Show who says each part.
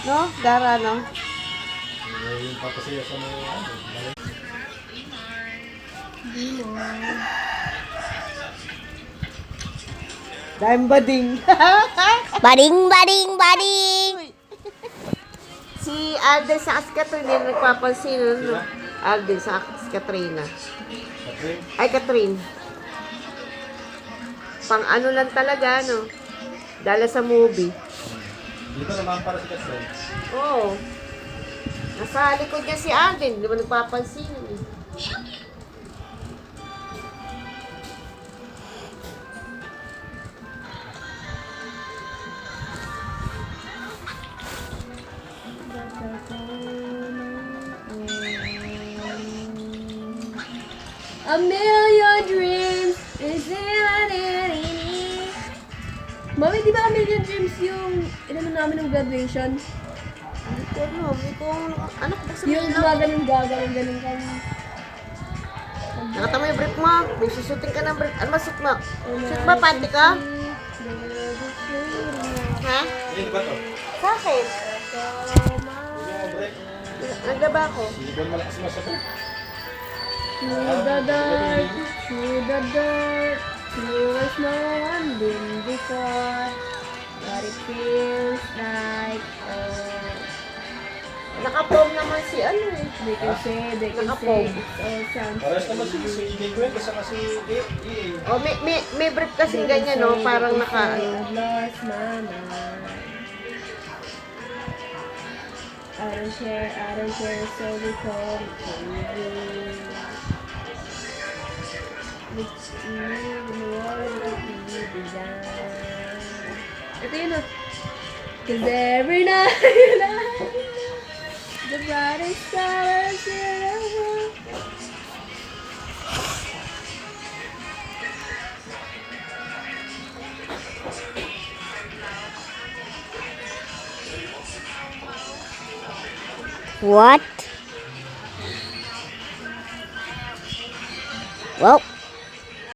Speaker 1: No? Dara, no?
Speaker 2: Yung papasaya sa mga ano.
Speaker 1: Dahil bading.
Speaker 3: Bading, bading, bading!
Speaker 1: Si Alden sa Katrina nagpapansin, no? Alden sa Katrina.
Speaker 2: Catherine,
Speaker 1: Ay, Catherine. Pang ano lang talaga, no? Dala sa movie.
Speaker 2: dito naman para si Catherine.
Speaker 1: Oo. Nasa likod niya si Alden. Di ba nagpapansin? Eh.
Speaker 3: A million dreams is in Mami, di ba a million dreams yung inano namin ng graduation?
Speaker 1: Hindi ko alam. Hindi ko anak ba sa
Speaker 3: Yung gagaling kami.
Speaker 1: Nakatama yung brief mo. May susuting ka ng brief. Ano ba suit mo? Suit ba? Panty ka? Ha?
Speaker 2: Hindi ba to?
Speaker 1: Sa akin.
Speaker 2: Yung break.
Speaker 1: Nagdaba ako.
Speaker 2: Hindi ba malakas masakit?
Speaker 3: Through the dark, there's no one been before. But it feels like,
Speaker 1: Naka-prom naman si ano eh.
Speaker 3: they can say,
Speaker 1: Naka-prom.
Speaker 3: it's all sounds
Speaker 2: Pares naman si Gwen kasama si E.
Speaker 1: Oh, may brief kasi ganyan, no? Parang naka, ano.
Speaker 3: I've lost my mind. I don't care, so we call it crazy. It's me, the world that we design. Ito yun, oh. 'Cause every night, the brightest stars in the world.
Speaker 4: What? Well,